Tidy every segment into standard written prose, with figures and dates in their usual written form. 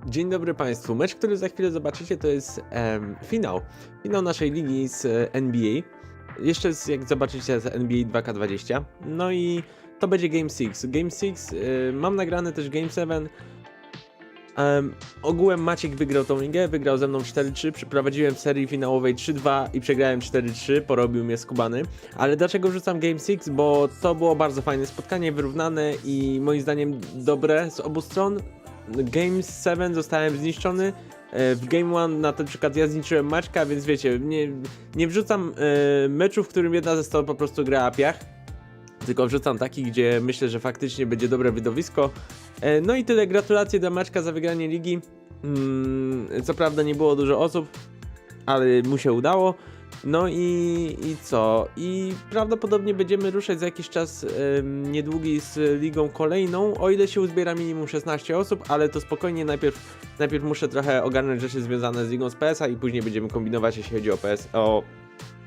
Dzień dobry Państwu. Mecz, który za chwilę zobaczycie, to jest finał naszej ligi z NBA. Jeszcze jak zobaczycie z NBA 2K20. No i to będzie Game 6. Game 6, mam nagrane też Game 7. Ogółem Maciek wygrał tą ligę, wygrał ze mną 4-3, przeprowadziłem w serii finałowej 3-2 i przegrałem 4-3, porobił mnie skubany. Ale dlaczego wrzucam Game 6? Bo to było bardzo fajne spotkanie, wyrównane i moim zdaniem dobre z obu stron. Game 7 zostałem zniszczony, w Game 1 na przykład ja zniszczyłem Maćka, więc wiecie, nie wrzucam meczu, w którym jedna ze stron po prostu gra piach, tylko wrzucam taki, gdzie myślę, że faktycznie będzie dobre widowisko. No i tyle, gratulacje dla Maćka za wygranie ligi. Co prawda nie było dużo osób, ale mu się udało. No i co? I prawdopodobnie będziemy ruszać za jakiś czas niedługi z ligą kolejną, o ile się uzbiera minimum 16 osób, ale to spokojnie, najpierw muszę trochę ogarnąć rzeczy związane z ligą z PESa i później będziemy kombinować, jeśli chodzi o PS, o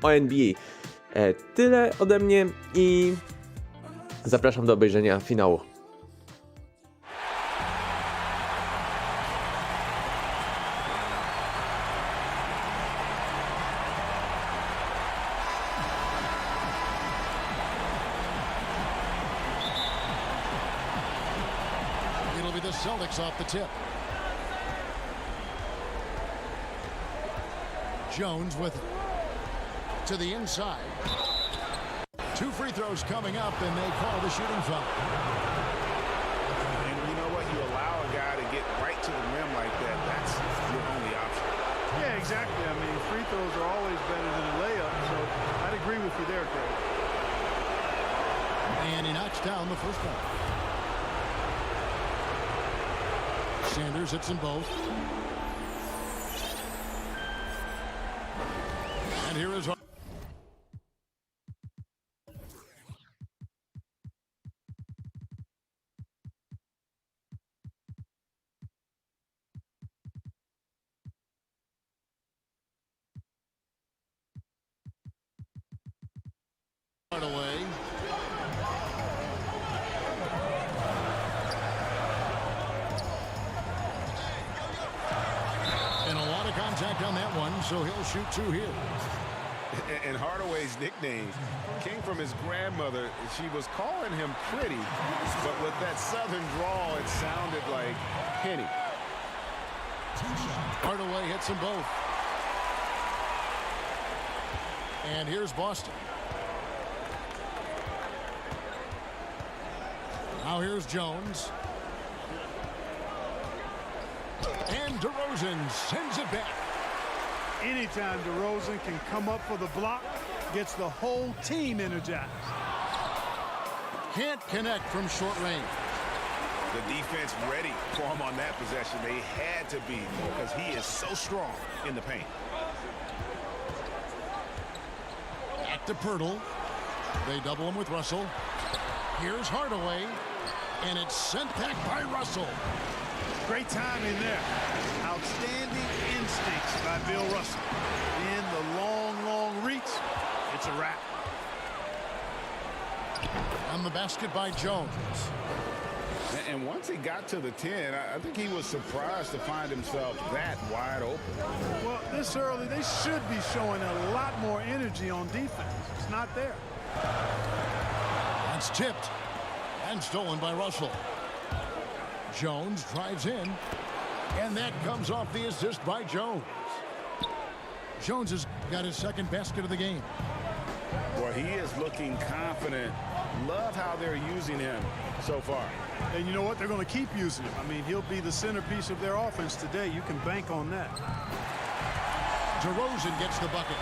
NBA. Tyle ode mnie i zapraszam do obejrzenia finału. It'll be the Celtics off the tip. Jones with to the inside. Two free throws coming up, and they call the shooting foul. And you know what? You allow a guy to get right to the rim like that. That's your only option. Yeah, exactly. I mean, free throws are always better than a layup, so I'd agree with you there, Craig. And he knocks down the first one. Sanders hits them both. And here is away. And a lot of contact on that one, so he'll shoot two here. And Hardaway's nickname came from his grandmother. She was calling him pretty, but with that southern drawl, it sounded like Penny. Hardaway hits them both. And here's Boston. Now here's Jones. And DeRozan sends it back. Anytime DeRozan can come up for the block, gets the whole team energized. Can't connect from short range. The defense ready for him on that possession. They had to be because he is so strong in the paint. Back to Pirtle. They double him with Russell. Here's Hardaway. And it's sent back by Russell. Great timing there. Outstanding instincts by Bill Russell. In the long reach, it's a wrap. On the basket by Jones. And once he got to the 10, I think he was surprised to find himself that wide open. Well, this early, they should be showing a lot more energy on defense. It's not there. That's tipped and stolen by Russell. Jones drives in, and that comes off the assist by Jones. Jones has got his second basket of the game. Well, he is looking confident. Love how they're using him so far. And you know what? They're going to keep using him. I mean, he'll be the centerpiece of their offense today. You can bank on that. DeRozan gets the bucket.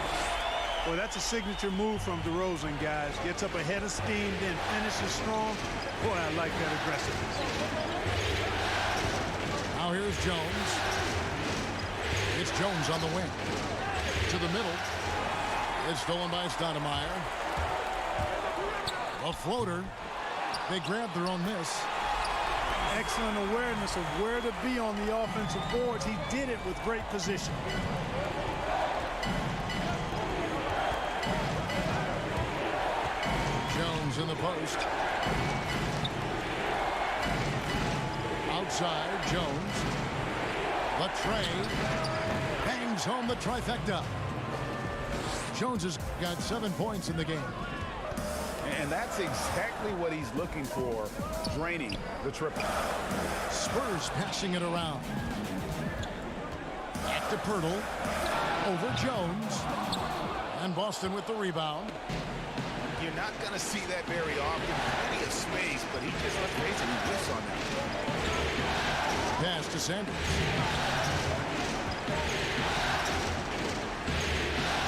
Well, that's a signature move from DeRozan, guys. Gets up ahead of steam, then finishes strong. Boy, I like that aggressiveness. Now here's Jones. It's Jones on the wing. To the middle. It's stolen by Stoudemire. A floater. They grabbed their own miss. Excellent awareness of where to be on the offensive boards. He did it with great position. Jones in the post. Outside, Jones. The tray. Bangs home the trifecta. Jones has got 7 points in the game. And that's exactly what he's looking for, draining the triple. Spurs passing it around. Back to Pirtle. Over Jones. And Boston with the rebound. You're not going to see that very often. Plenty of space, but he just, let's face it, he whiffs on that. Pass to Sanders.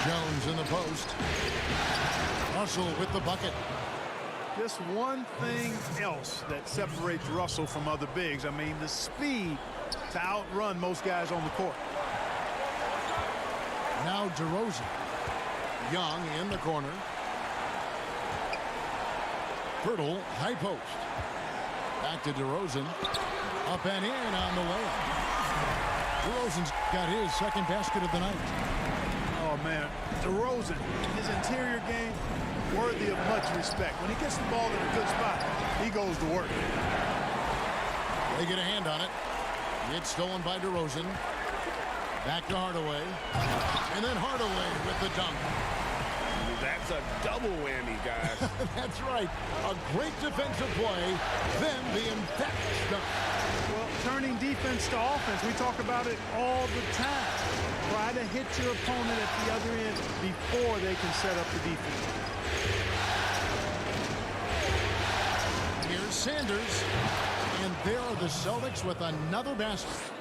Jones in the post. Russell with the bucket. Just one thing else that separates Russell from other bigs. I mean, the speed to outrun most guys on the court. Now DeRozan. Young in the corner. Pirtle, high post. Back to DeRozan. Up and in on the layup. DeRozan's got his second basket of the night. Oh, man. DeRozan, his interior game, worthy of much respect. When he gets the ball in a good spot, he goes to work. They get a hand on it. It's stolen by DeRozan. Back to Hardaway. And then Hardaway with the dunk. That's a double whammy, guys. That's right. A great defensive play, then the emphatic dunk. Well, turning defense to offense, we talk about it all the time. Try to hit your opponent at the other end before they can set up the defense. Here's Sanders. And there are the Celtics with another basket.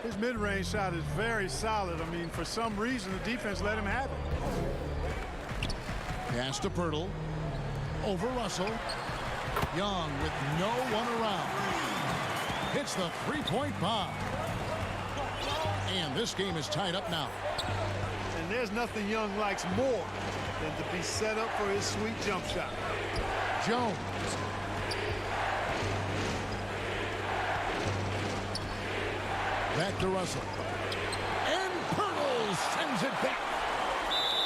His mid-range shot is very solid. I mean, for some reason, the defense let him have it. Pass to Pirtle. Over Russell. Young with no one around. Hits the three-point bomb. And this game is tied up now. And there's nothing Young likes more than to be set up for his sweet jump shot. Jones. Back to Russell. And Pirtle sends it back.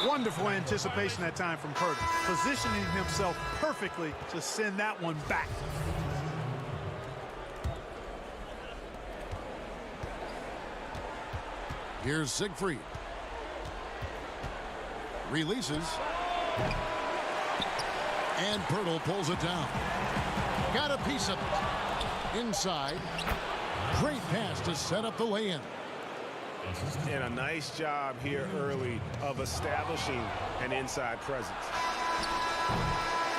Wonderful anticipation that time from Pirtle, positioning himself perfectly to send that one back. Here's Siegfried. Releases. And Pirtle pulls it down. Got a piece of it. Inside. Great pass to set up the lay-in. And a nice job here early of establishing an inside presence.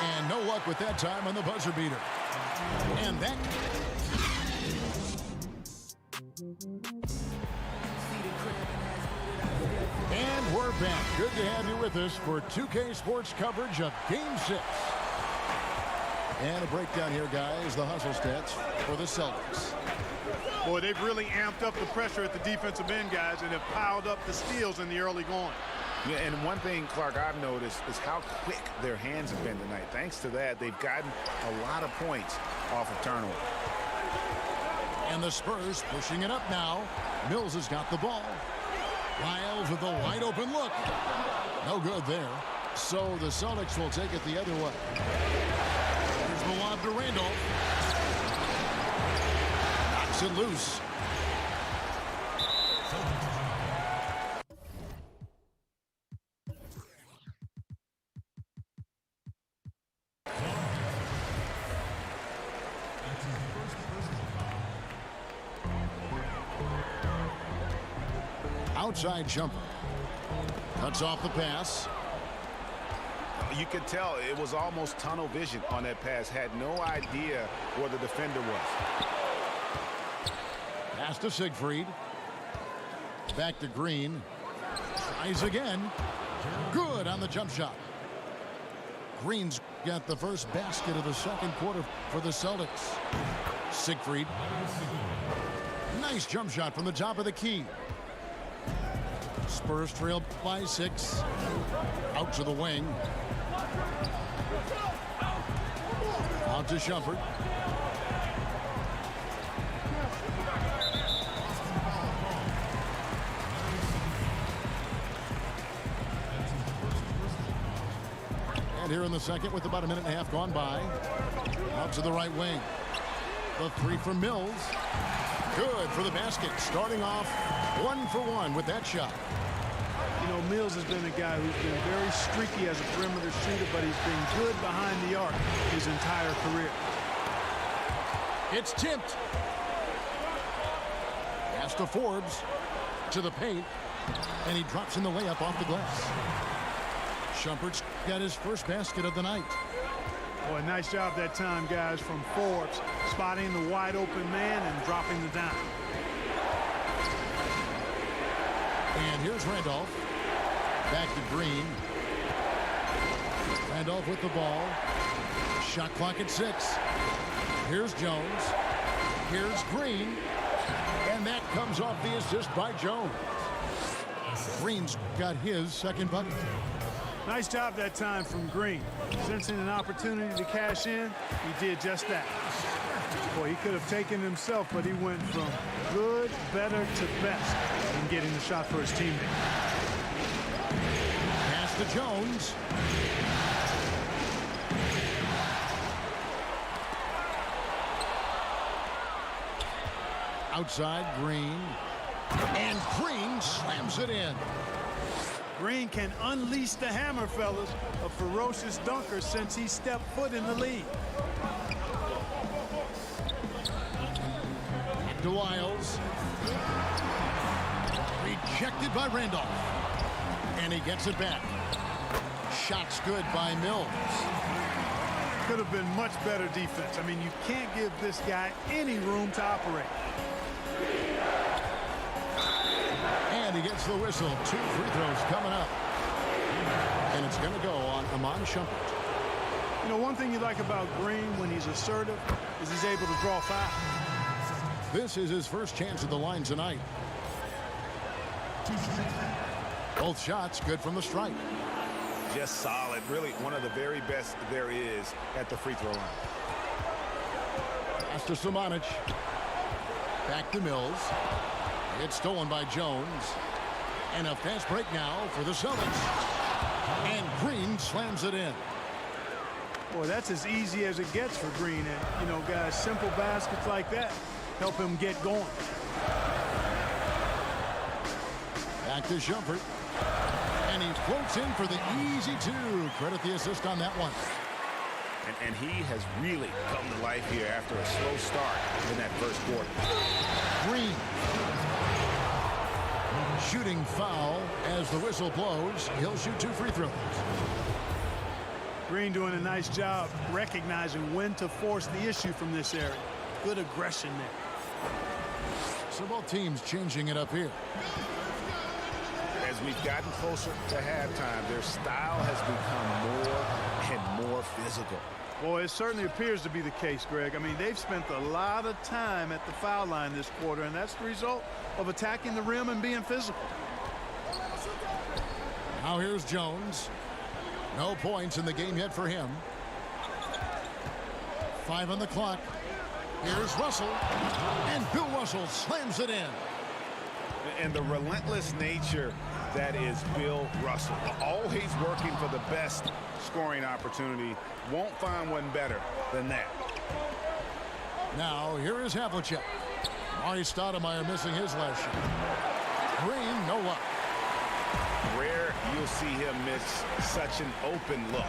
And no luck with that time on the buzzer beater. And that... And we're back. Good to have you with us for 2K Sports coverage of Game 6. And a breakdown here, guys. The hustle stats for the Celtics. Boy, they've really amped up the pressure at the defensive end, guys, and have piled up the steals in the early going. Yeah, and one thing, Clark, I've noticed is how quick their hands have been tonight. Thanks to that, they've gotten a lot of points off of turnover. And the Spurs pushing it up now. Mills has got the ball. Lyles with a wide open look. No good there. So the Celtics will take it the other way. Here's the lob to Randolph. Knocks it loose. Outside jumper. Cuts off the pass. You could tell it was almost tunnel vision on that pass. Had no idea where the defender was. Pass to Siegfried. Back to Green. Tries again. Good on the jump shot. Green's got the first basket of the second quarter for the Celtics. Siegfried. Nice jump shot from the top of the key. Spurs trail by 6. Out to the wing. Out to Shumpert. And here in the second with about a minute and a half gone by. Out to the right wing. The three from Mills. Good for the basket. Starting off 1 for 1 with that shot. You know, Mills has been a guy who's been very streaky as a perimeter shooter, but he's been good behind the arc his entire career. It's tipped. Pass to Forbes. To the paint. And he drops in the layup off the glass. Shumpert's got his first basket of the night. Boy, nice job that time, guys, from Forbes, spotting the wide open man and dropping the dime. And here's Randolph. Back to Green. Randolph with the ball. Shot clock at 6. Here's Jones. Here's Green. And that comes off the assist by Jones. Green's got his second bucket. Nice job that time from Green. Sensing an opportunity to cash in, he did just that. Boy, he could have taken himself, but he went from good, better to best in getting the shot for his teammate. Pass to Jones. Outside, Green. And Green slams it in. Green can unleash the hammer, fellas. A ferocious dunker since he stepped foot in the league. To Wiles. Rejected by Randolph. And he gets it back. Shot's good by Mills. Could have been much better defense. I mean, you can't give this guy any room to operate. And he gets the whistle. 2 free throws coming up. And it's going to go on Amon Shumpert. You know, one thing you like about Green when he's assertive is he's able to draw fouls. This is his first chance at the line tonight. Both shots good from the stripe. Just solid. Really one of the very best there is at the free throw line. Pass to Samanic. Back to Mills. It's stolen by Jones. And a fast break now for the Celtics. And Green slams it in. Boy, that's as easy as it gets for Green. And, you know, guys, simple baskets like that help him get going. Back to Shumpert. And he floats in for the easy 2. Credit the assist on that one. And he has really come to life here after a slow start in that first quarter. Green. Shooting foul as the whistle blows. He'll shoot 2 free throws. Green doing a nice job recognizing when to force the issue from this area. Good aggression there. So both teams changing it up here. As we've gotten closer to halftime, their style has become more and more physical. Boy, it certainly appears to be the case, Greg. I mean, they've spent a lot of time at the foul line this quarter, and that's the result of attacking the rim and being physical. Now here's Jones. No points in the game yet for him. 5 on the clock. Here's Russell. And Bill Russell slams it in. And the relentless nature that is Bill Russell. Always working for the best scoring opportunity. Won't find one better than that. Now here is Havlicek. Mari Stoudemire missing his last shot. Green, no luck. Rare you'll see him miss such an open look.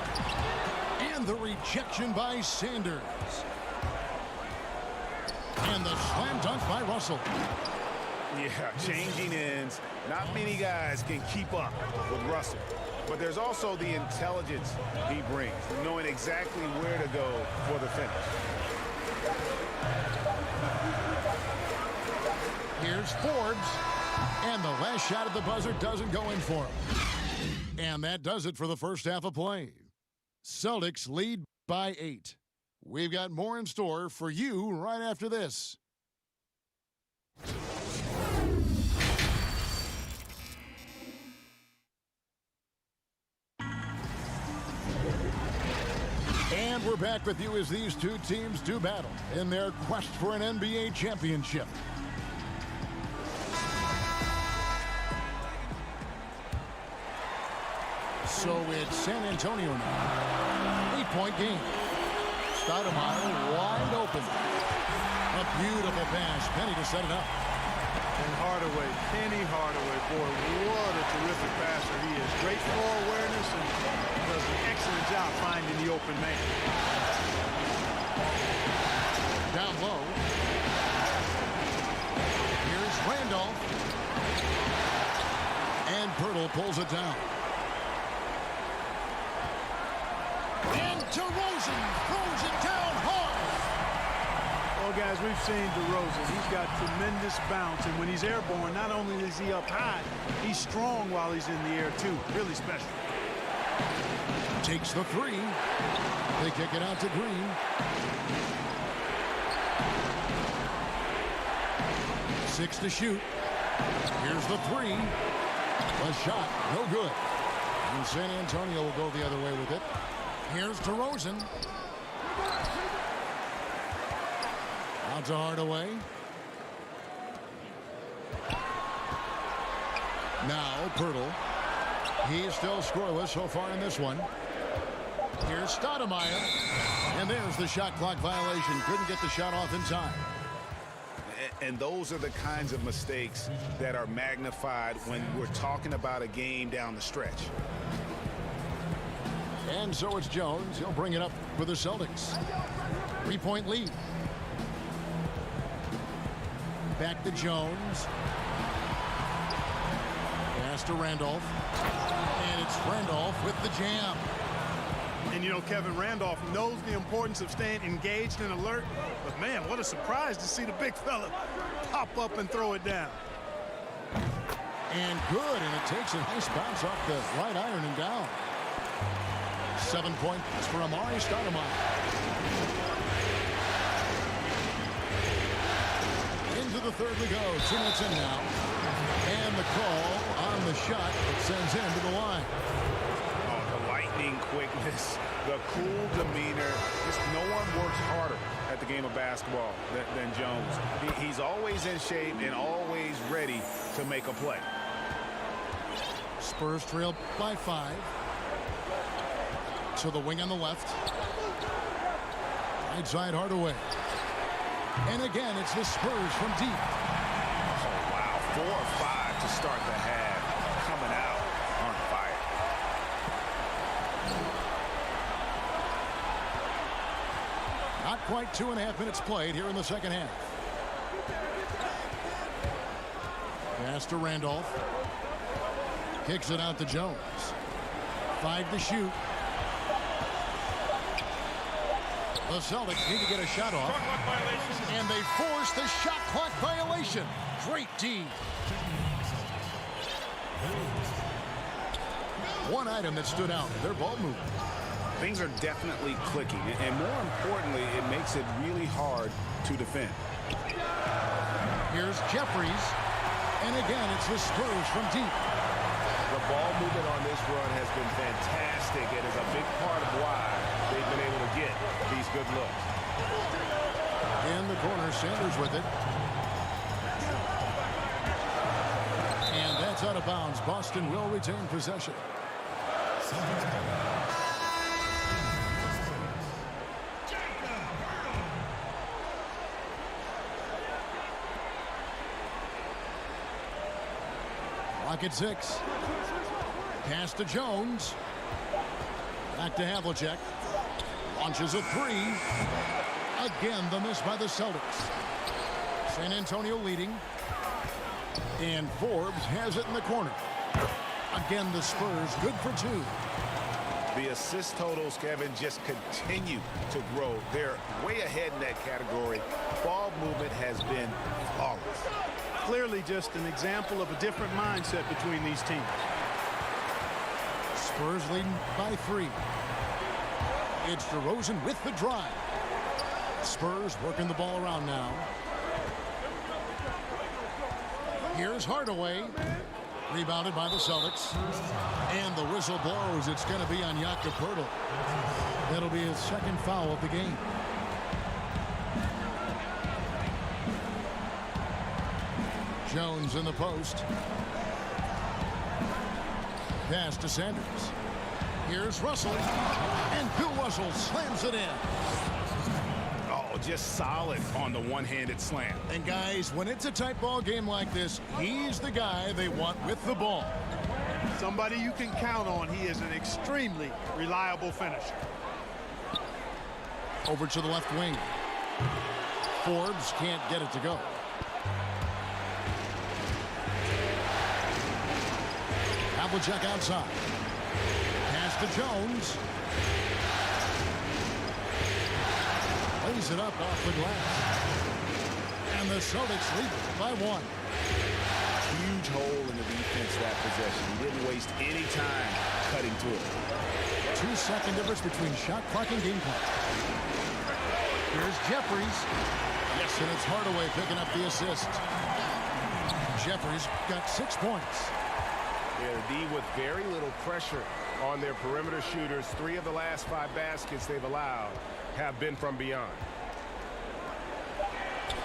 And the rejection by Sanders. And the slam dunk by Russell. Yeah, changing ends. Not many guys can keep up with Russell. But there's also the intelligence he brings, knowing exactly where to go for the finish. Here's Forbes. And the last shot at the buzzer doesn't go in for him. And that does it for the first half of play. Celtics lead by 8. We've got more in store for you right after this. And we're back with you as these two teams do battle in their quest for an NBA championship. So it's San Antonio now. 8-point game. Stoudemire wide open. A beautiful pass. Penny to set it up. And Hardaway, Penny Hardaway, boy, what a terrific passer he is. Great floor awareness and does an excellent job finding the open man. Down low. Here's Randolph. And Pirtle pulls it down. And DeRozan throws it down hard. Well, guys, we've seen DeRozan. He's got tremendous bounce, and when he's airborne, not only is he up high, he's strong while he's in the air, too. Really special. Takes the three. They kick it out to Green. Six to shoot. Here's the three. A shot, no good. And San Antonio will go the other way with it. Here's DeRozan. Out to Hardaway. Now Pirtle. He's still scoreless so far in this one. Here's Stoudemire. And there's the shot clock violation. Couldn't get the shot off in time. And those are the kinds of mistakes that are magnified when we're talking about a game down the stretch. And so it's Jones. He'll bring it up for the Celtics. 3-point lead. Back to Jones. Pass to Randolph. And it's Randolph with the jam. And, you know, Kevin Randolph knows the importance of staying engaged and alert. But, man, what a surprise to see the big fella pop up and throw it down. And good, and it takes a nice bounce off the right iron and down. 7 points for Amari Stoudemire. Into the third we go. 2 minutes in now. And the call on the shot that sends him to the line. Lightning quickness, the cool demeanor. Just no one works harder at the game of basketball than Jones. He's always in shape and always ready to make a play. Spurs trail by 5. To the wing on the left. Right side Hardaway. And again, it's the Spurs from deep. Oh, wow. 4 or 5 to start the half. Coming out on fire. Not quite 2.5 minutes played here in the second half. Pass to Randolph. Kicks it out to Jones. 5 to shoot. The Celtics need to get a shot off. And they force the shot clock violation. Great D. One item that stood out, their ball movement. Things are definitely clicking, and more importantly, it makes it really hard to defend. Here's Jeffries, and again, it's the Spurs from deep. The ball movement on this run has been fantastic. It is a big part of why they've been able to get these good looks. In the corner, Sanders with it. And that's out of bounds. Boston will retain possession. Clock at 6. Pass to Jones. Back to Havlicek. Launches a 3. Again, the miss by the Celtics. San Antonio leading. And Forbes has it in the corner. Again, the Spurs good for 2. The assist totals, Kevin, just continue to grow. They're way ahead in that category. Ball movement has been flawless. Clearly just an example of a different mindset between these teams. Spurs leading by 3. It's DeRozan with the drive. Spurs working the ball around now. Here's Hardaway. Rebounded by the Celtics. And the whistle blows. It's going to be on Jakob Poeltl. That'll be his second foul of the game. Jones in the post. Pass to Sanders. Here's Russell. And Bill Russell slams it in. Oh, just solid on the one-handed slam. And guys, when it's a tight ball game like this, he's the guy they want with the ball. Somebody you can count on. He is an extremely reliable finisher. Over to the left wing. Forbes can't get it to go. Havlicek outside. Pass to Jones. Lays it up off the glass. And the Celtics lead by 1. Huge hole in the defense that possession. He didn't waste any time cutting to it. 2-second difference between shot clock and game clock. Here's Jeffries. Yes, and it's Hardaway picking up the assist. Jeffries got 6 points. Yeah, the D with very little pressure on their perimeter shooters. 3 of the last 5 baskets they've allowed have been from beyond.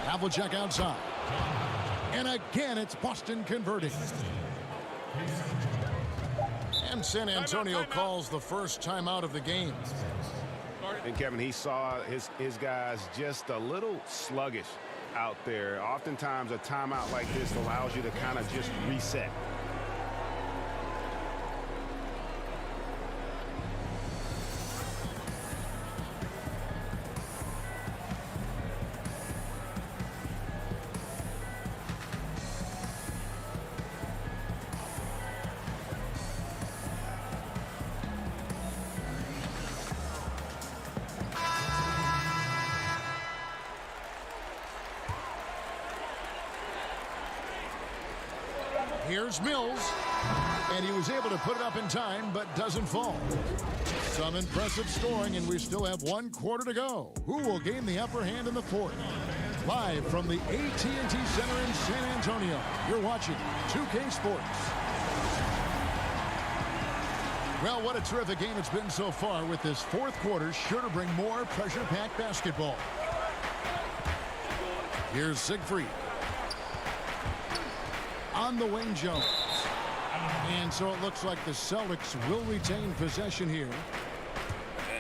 Havlicek outside. And again, it's Boston converting. And San Antonio calls the first timeout of the game. And Kevin, he saw his guys just a little sluggish out there. Oftentimes a timeout like this allows you to kind of just reset. Here's Mills, and he was able to put it up in time, but doesn't fall. Some impressive scoring, and we still have 1 quarter to go. Who will gain the upper hand in the fourth? Live from the AT&T Center in San Antonio, you're watching 2K Sports. Well, what a terrific game it's been so far, with this fourth quarter sure to bring more pressure-packed basketball. Here's Siegfried. On the wing, Jones. And so it looks like the Celtics will retain possession here.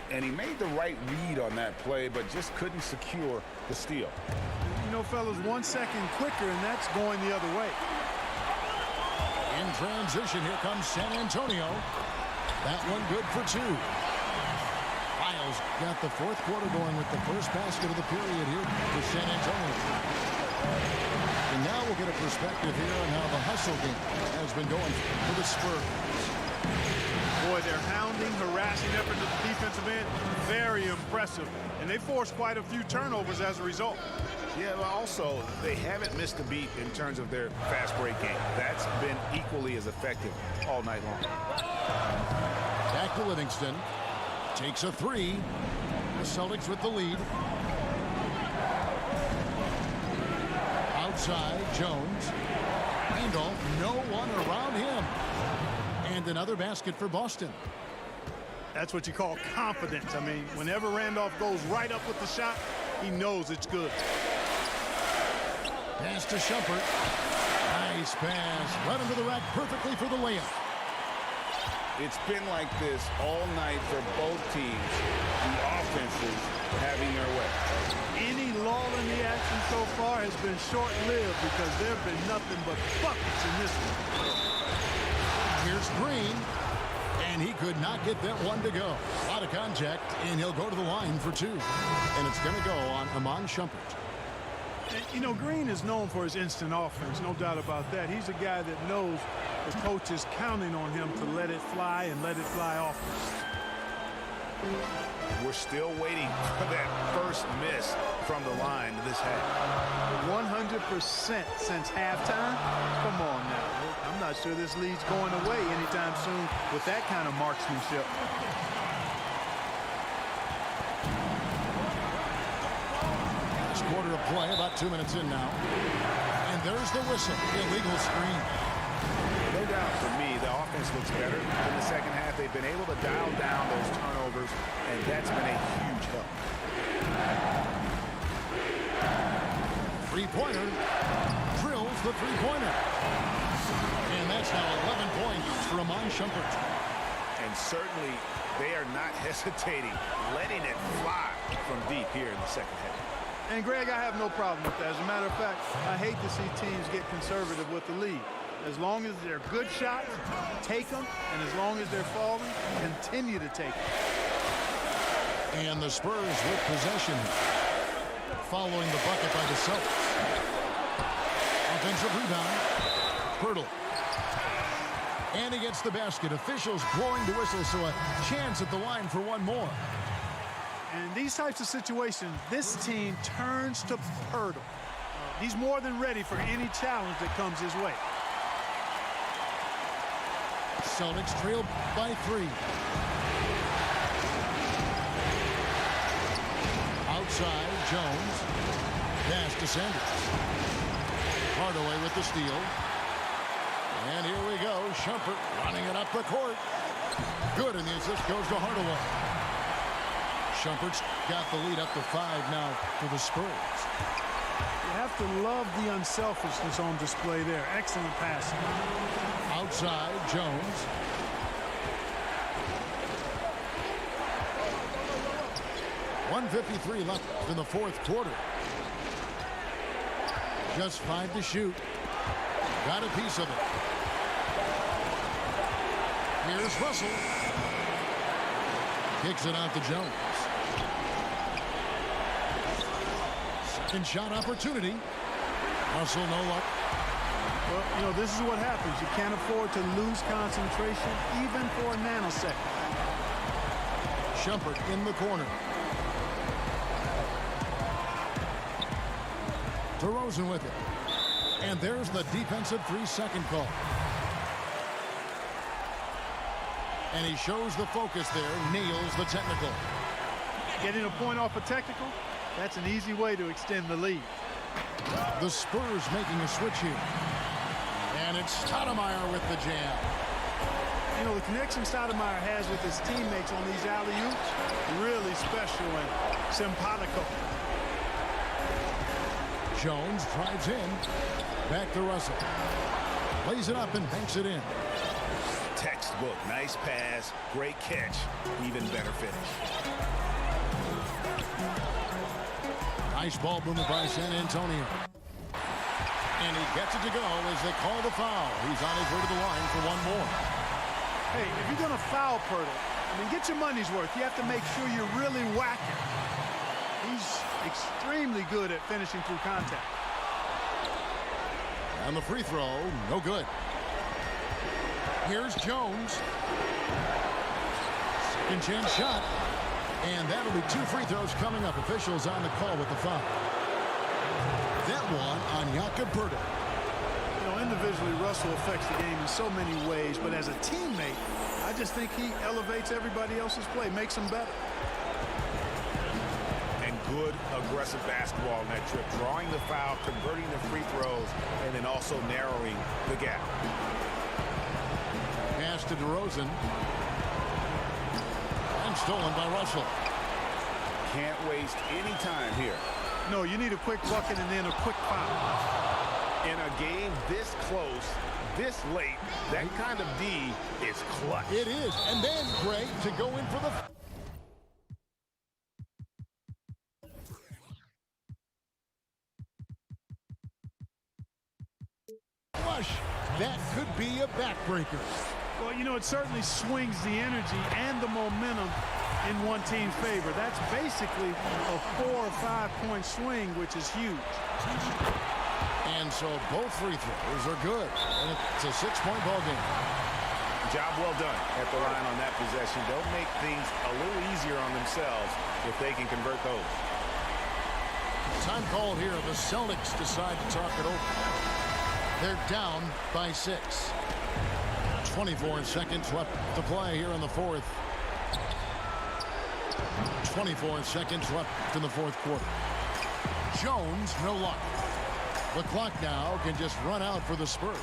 And he made the right read on that play, but just couldn't secure the steal. You know, fellas, 1 second quicker, and that's going the other way. In transition, here comes San Antonio. That one good for 2. Lyles got the fourth quarter going with the first basket of the period here for San Antonio. And now we'll get a perspective here on how the hustle game has been going for the Spurs. Boy, their hounding, harassing effort at the defensive end, very impressive. And they forced quite a few turnovers as a result. Yeah, but also, they haven't missed a beat in terms of their fast break game. That's been equally as effective all night long. Back to Livingston. Takes a 3. The Celtics with the lead. Outside, Jones. Randall, no one around him. And another basket for Boston. That's what you call confidence. I mean, whenever Randolph goes right up with the shot, he knows it's good. Pass to Shumpert. Nice pass. Right into the rack perfectly for the layup. It's been like this all night for both teams. The offenses having their way. Any lull in the action so far has been short-lived because there have been nothing but buckets in this one. Here's Green, and he could not get that one to go. A lot of contact, and he'll go to the line for 2. And it's going to go on Amon Shumpert. And, you know, Green is known for his instant offense, no doubt about that. He's a guy that knows the coach is counting on him to let it fly and let it fly often. We're still waiting for that first miss from the line this half. 100% since halftime? Come on now. I'm not sure this lead's going away anytime soon with that kind of marksmanship. Last quarter of play, about 2 minutes in now. And there's the whistle. Illegal screen. No doubt for me, the offense looks better in the second half. They've been able to dial down those turnovers, and that's been a huge help. Three-pointer. Drills the three-pointer. And that's now 11 points for Amon Shumpert. And certainly, they are not hesitating, letting it fly from deep here in the second half. And Greg, I have no problem with that. As a matter of fact, I hate to see teams get conservative with the lead. As long as they're good shots, take them. And as long as they're falling, continue to take them. And the Spurs with possession. Following the bucket by the Celtics. Offensive rebound. Pirtle. And he gets the basket. Officials blowing the whistle, so a chance at the line for one more. And these types of situations, this team turns to Pirtle. He's more than ready for any challenge that comes his way. Celtics trail by 3. Outside, Jones. Pass to Sanders. Hardaway with the steal. And here we go. Shumpert running it up the court. Good, and the assist goes to Hardaway. Shumpert's got the lead up to 5 now for the Spurs. You have to love the unselfishness on display there. Excellent passing. Outside, Jones. .153 left in the fourth quarter. Just 5 to shoot. Got a piece of it. Here's Russell. Kicks it out to Jones. Second shot opportunity. Russell, no luck. Well, you know, this is what happens. You can't afford to lose concentration even for a nanosecond. Shumpert in the corner. DeRozan with it. And there's the defensive 3-second call. And he shows the focus there, nails the technical. Getting a point off a technical, that's an easy way to extend the lead. The Spurs making a switch here. And it's Stoudemire with the jam. You know, the connection Stoudemire has with his teammates on these alley-oops, really special and simpatico. Jones drives in. Back to Russell. Lays it up and banks it in. Textbook. Nice pass. Great catch. Even better finish. Nice ball movement by San Antonio. And he gets it to go as they call the foul. He's on his way to the line for one more. Hey, if you're going to foul Pirtle, I mean, get your money's worth. You have to make sure you're really whacking. He's extremely good at finishing through contact. And the free throw, no good. Here's Jones. Second chance shot. And that'll be 2 free throws coming up. Officials on the call with the foul. That one on Jakob Pirtle. You know, individually, Russell affects the game in so many ways, but as a teammate, I just think he elevates everybody else's play, makes them better. And good, aggressive basketball in that trip. Drawing the foul, converting the free throws, and then also narrowing the gap. Pass to DeRozan. And stolen by Russell. Can't waste any time here. No, you need a quick bucket and then a quick foul. In a game this close, this late, that kind of D is clutch. It is. And then, Greg, to go in for the... flush. That could be a backbreaker. Well, you know, it certainly swings the energy and the momentum in one team's favor. That's basically a 4 or 5 point swing, which is huge. And so both free throws are good. And it's a 6-point ball game. Job well done at the line on that possession. They'll make things a little easier on themselves if they can convert those. Time called here. The Celtics decide to talk it over. They're down by 6. 24 seconds left to play here in the fourth. 24 seconds left in the fourth quarter. Jones, no luck. The clock now can just run out for the Spurs.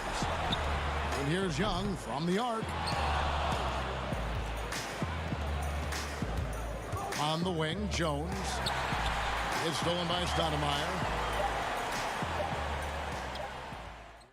And here's Young from the arc. On the wing, Jones. It's stolen by Stoudemire.